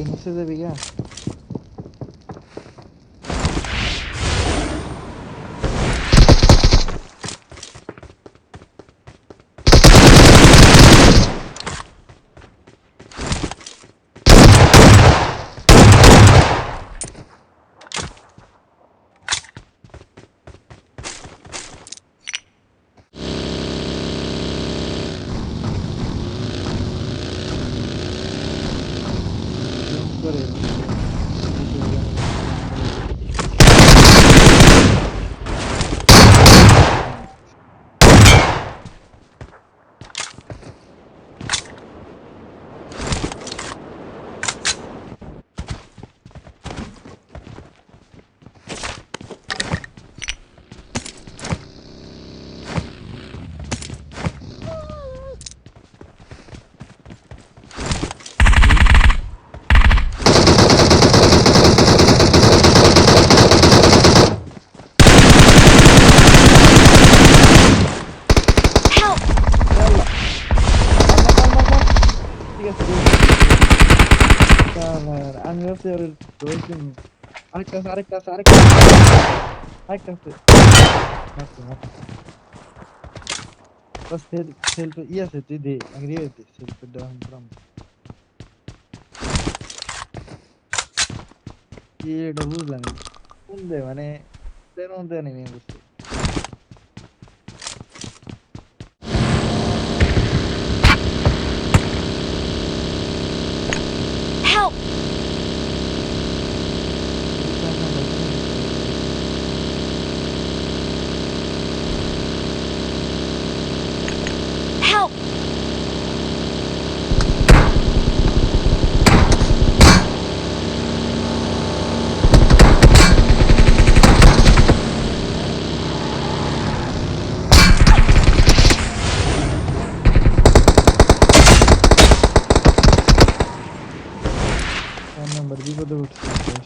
no se debía. Help! I'm up there doing arektas. Bas selfie iya sih tuh di angry deh selfie doang pram. Iya udah bulan. Unde mana teronde nih yang buste. Help! Help! Nomor di pada udah.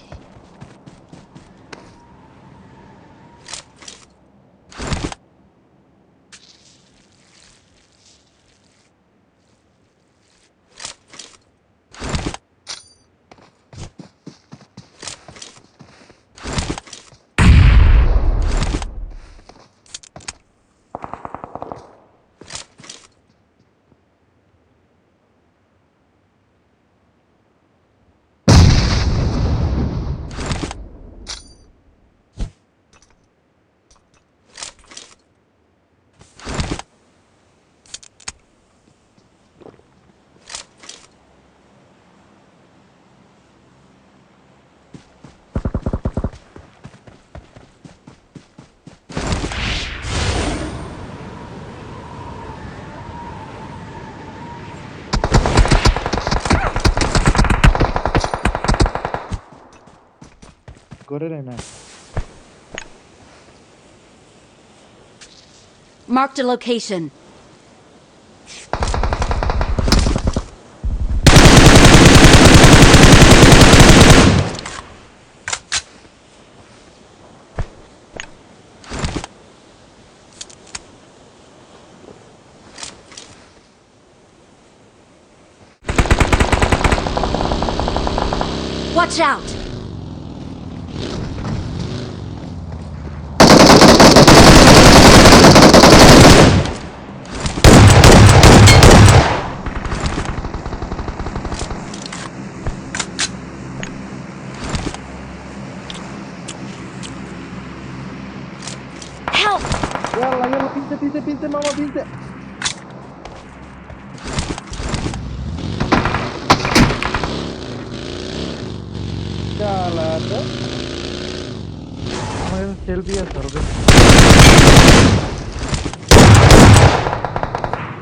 Gore na. Marked a location. Watch out! Help! Yalla pinta mama pinta. Yalla tuh. Amarin selfie ya sorbe.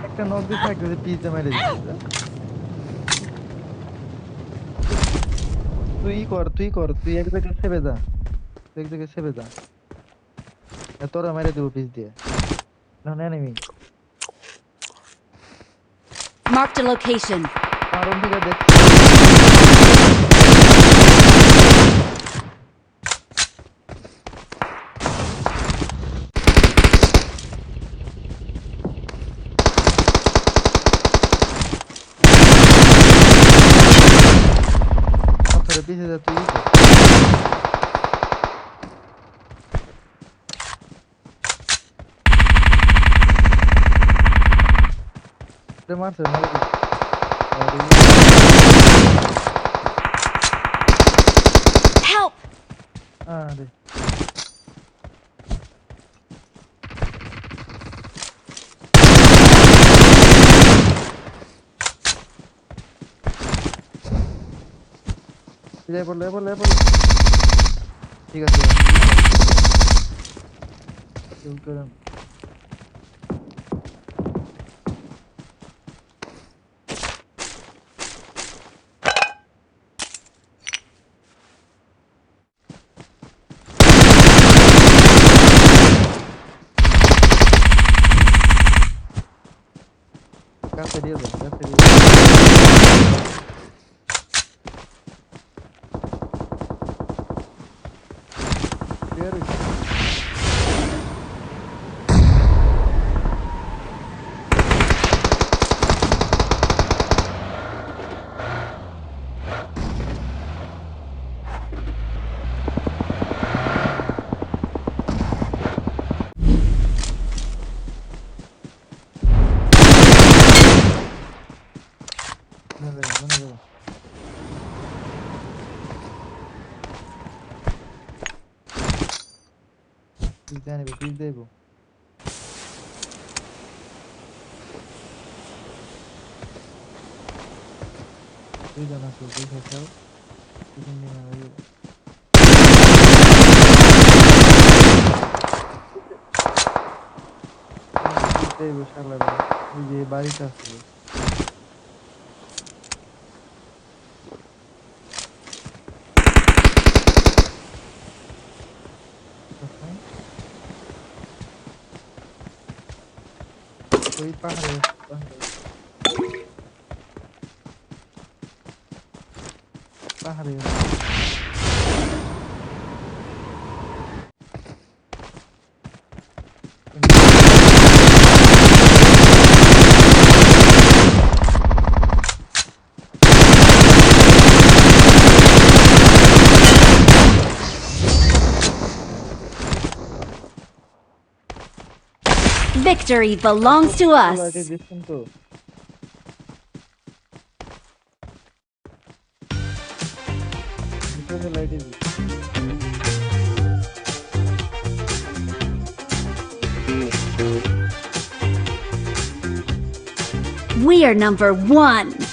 একটা knock দিয়ে থাকবে যে pizza মেরে দিচ্ছে তুই এক জায়গায় সেবে যা তোরা মেরে দেবো পিস দিয়ে না এনিমি Marked a location. কারণ থেকে দেখ পিছে যা তুই মারছে মারে দিস Help! আরে লেবল ঠিক আছে কিল করেন কাছে দিয়ে দাও কাছে দিয়ে পিস দেবো দুইজন আছে দুই খেল দুজন নিয়ে দেবো শালা ওই যে বাড়িতে আছে ওই পাহাড়ে পাহাড়ে Victory belongs to us. দেখছেন তো লাইটে We are number 1.